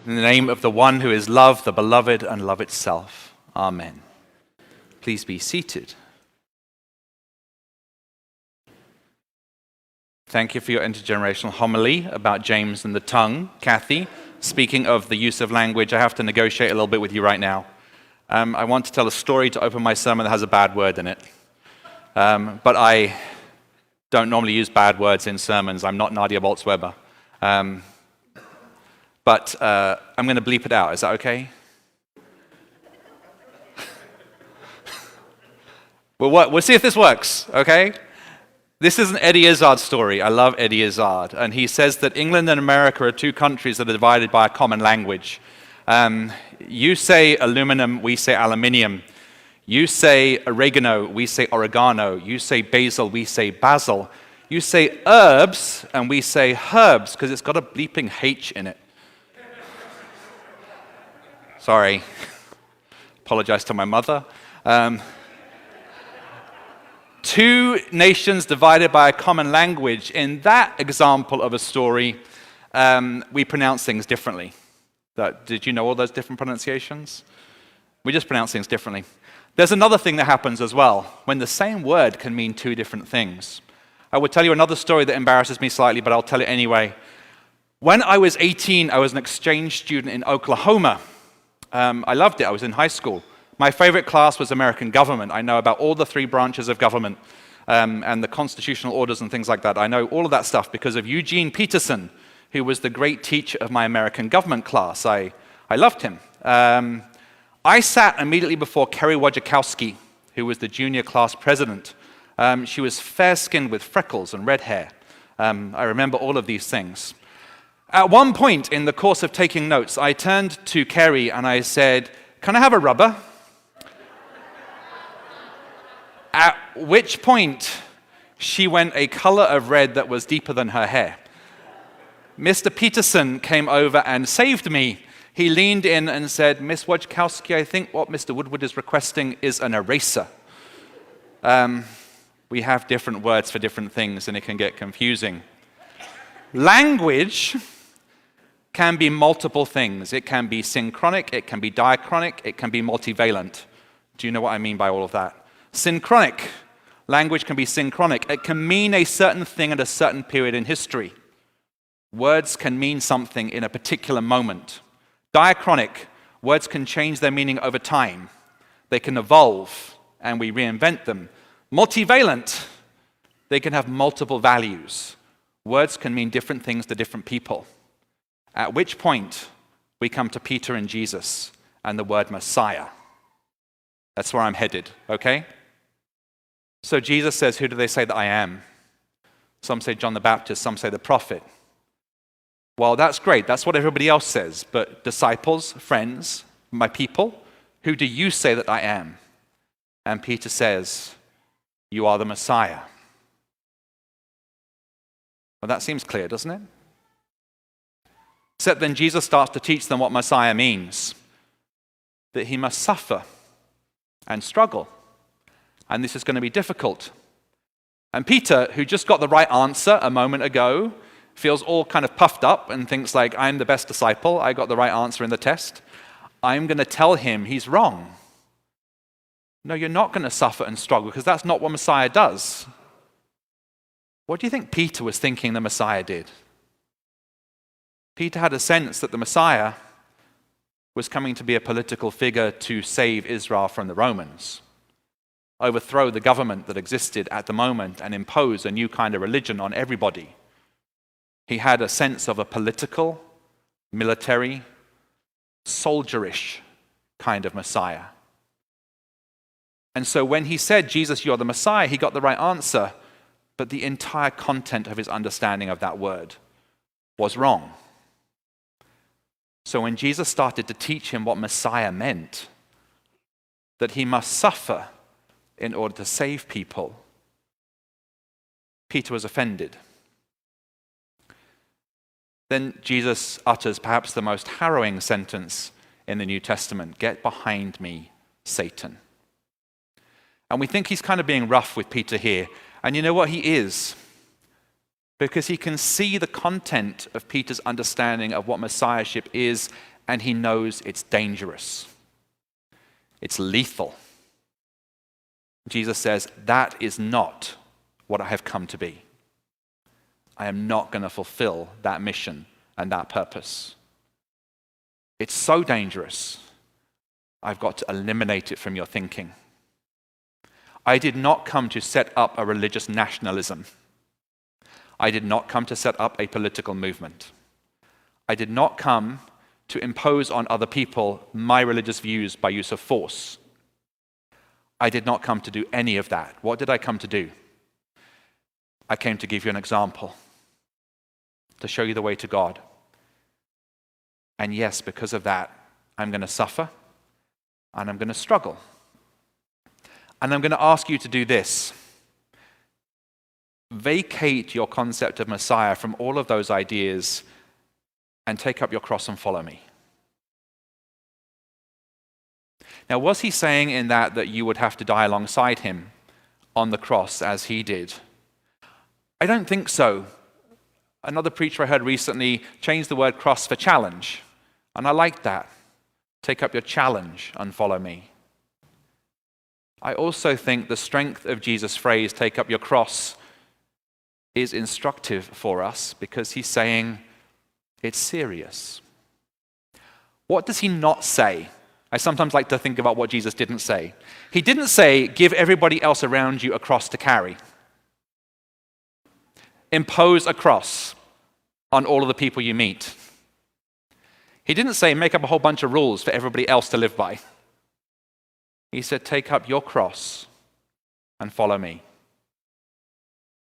In the name of the one who is love, the beloved, and love itself. Amen. Please be seated. Thank you for your intergenerational homily about James and the tongue, Kathy. Speaking of the use of language, I have to negotiate a little bit with you right now. I want to tell a story to open my sermon that has a bad word in it. But I don't normally use bad words in sermons. I'm not Nadia Bolz-Weber. But I'm going to bleep it out. Is that okay? We'll see if this works, okay? This is an Eddie Izzard story. I love Eddie Izzard. And he says that England and America are two countries that are divided by a common language. You say aluminum, we say aluminium. You say oregano, we say oregano. You say basil, we say basil. You say herbs, and we say herbs, because it's got a bleeping H in it. Sorry. Apologize to my mother. Two nations divided by a common language. In that example of a story, we pronounce things differently. Did you know all those different pronunciations? We just pronounce things differently. There's another thing that happens as well, when the same word can mean two different things. I would tell you another story that embarrasses me slightly, but I'll tell it anyway. When I was 18, I was an exchange student in Oklahoma. I loved it. I was in high school. My favorite class was American government. I know about all the three branches of government and the constitutional orders and things like that. I know all of that stuff because of Eugene Peterson, who was the great teacher of my American government class. I loved him. I sat immediately before Kerry Wojciechowski, who was the junior class president. She was fair-skinned with freckles and red hair. I remember all of these things. At one point in the course of taking notes, I turned to Kerry and I said, "Can I have a rubber?" At which point, she went a color of red that was deeper than her hair. Mr. Peterson came over and saved me. He leaned in and said, "Miss Wojciechowski, I think what Mr. Woodward is requesting is an eraser." We have different words for different things, and it can get confusing. Language can be multiple things. It can be synchronic, it can be diachronic, it can be multivalent. Do you know what I mean by all of that? Synchronic. Language can be synchronic. It can mean a certain thing at a certain period in history. Words can mean something in a particular moment. Diachronic. Words can change their meaning over time. They can evolve, and we reinvent them. Multivalent. They can have multiple values. Words can mean different things to different people. At which point, we come to Peter and Jesus and the word Messiah. That's where I'm headed, okay? So Jesus says, who do they say that I am? Some say John the Baptist, some say the prophet. Well, that's great. That's what everybody else says. But disciples, friends, my people, who do you say that I am? And Peter says, you are the Messiah. Well, that seems clear, doesn't it? Except then Jesus starts to teach them what Messiah means. That he must suffer and struggle. And this is going to be difficult. And Peter, who just got the right answer a moment ago, feels all kind of puffed up and thinks like, I'm the best disciple, I got the right answer in the test. I'm going to tell him he's wrong. No, you're not going to suffer and struggle because that's not what Messiah does. What do you think Peter was thinking the Messiah did? Peter had a sense that the Messiah was coming to be a political figure to save Israel from the Romans, overthrow the government that existed at the moment and impose a new kind of religion on everybody. He had a sense of a political, military, soldierish kind of Messiah. And so when he said, Jesus, you're the Messiah, he got the right answer, but the entire content of his understanding of that word was wrong. So when Jesus started to teach him what Messiah meant, that he must suffer in order to save people, Peter was offended. Then Jesus utters perhaps the most harrowing sentence in the New Testament, "Get behind me, Satan." And we think he's kind of being rough with Peter here. And you know what? He is. Because he can see the content of Peter's understanding of what Messiahship is and he knows it's dangerous. It's lethal. Jesus says, that is not what I have come to be. I am not going to fulfill that mission and that purpose. It's so dangerous, I've got to eliminate it from your thinking. I did not come to set up a religious nationalism. I did not come to set up a political movement. I did not come to impose on other people my religious views by use of force. I did not come to do any of that. What did I come to do? I came to give you an example, to show you the way to God. And yes, because of that, I'm going to suffer, and I'm going to struggle. And I'm going to ask you to do this. Vacate your concept of Messiah from all of those ideas and take up your cross and follow me. Now, was he saying in that you would have to die alongside him on the cross as he did? I don't think so. Another preacher I heard recently changed the word cross for challenge, and I liked that. Take up your challenge and follow me. I also think the strength of Jesus' phrase, take up your cross, is instructive for us because he's saying it's serious. What does he not say? I sometimes like to think about what Jesus didn't say. He didn't say, give everybody else around you a cross to carry. Impose a cross on all of the people you meet. He didn't say, make up a whole bunch of rules for everybody else to live by. He said, take up your cross and follow me.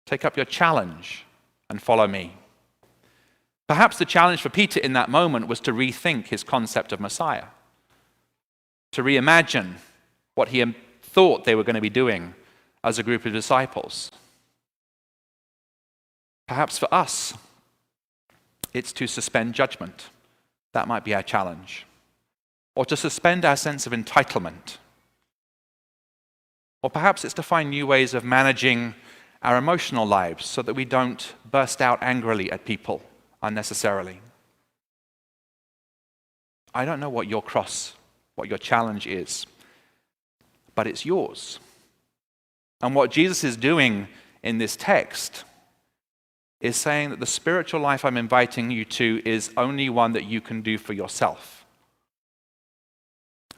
Take up your challenge and follow me. Perhaps the challenge for Peter in that moment was to rethink his concept of Messiah, to reimagine what he thought they were going to be doing as a group of disciples. Perhaps for us, it's to suspend judgment. That might be our challenge. Or to suspend our sense of entitlement. Or perhaps it's to find new ways of managing our emotional lives so that we don't burst out angrily at people unnecessarily. I don't know what your cross, what your challenge is, but it's yours. And what Jesus is doing in this text is saying that the spiritual life I'm inviting you to is only one that you can do for yourself.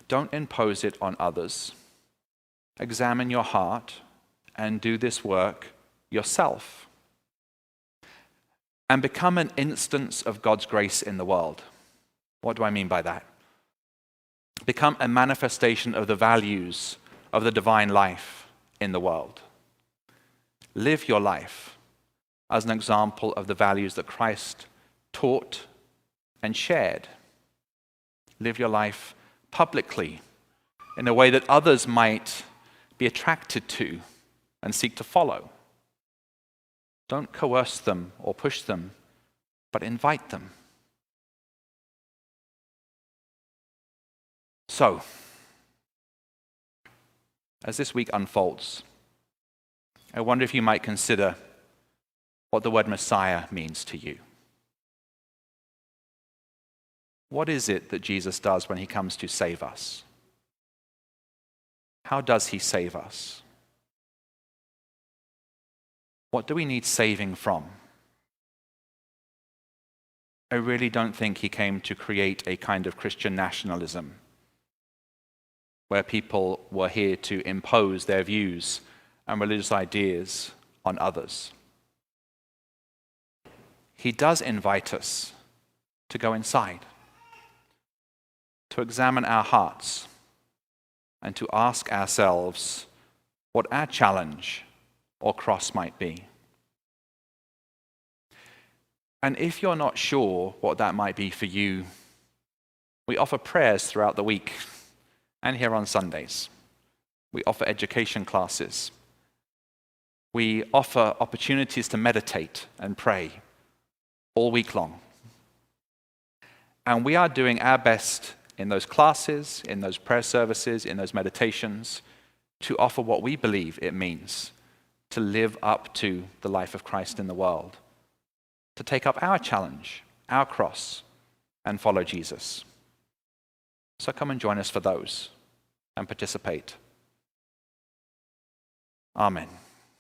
Don't impose it on others. Examine your heart and do this work yourself. And become an instance of God's grace in the world. What do I mean by that? Become a manifestation of the values of the divine life in the world. Live your life as an example of the values that Christ taught and shared. Live your life publicly in a way that others might be attracted to and seek to follow. Don't coerce them or push them, but invite them. So, as this week unfolds, I wonder if you might consider what the word Messiah means to you. What is it that Jesus does when he comes to save us? How does he save us? What do we need saving from? I really don't think he came to create a kind of Christian nationalism where people were here to impose their views and religious ideas on others. He does invite us to go inside, to examine our hearts, and to ask ourselves what our challenge or cross might be. And if you're not sure what that might be for you, we offer prayers throughout the week and here on Sundays. We offer education classes. We offer opportunities to meditate and pray all week long. And we are doing our best in those classes, in those prayer services, in those meditations, to offer what we believe it means to live up to the life of Christ in the world, to take up our challenge, our cross, and follow Jesus. So come and join us for those and participate. Amen.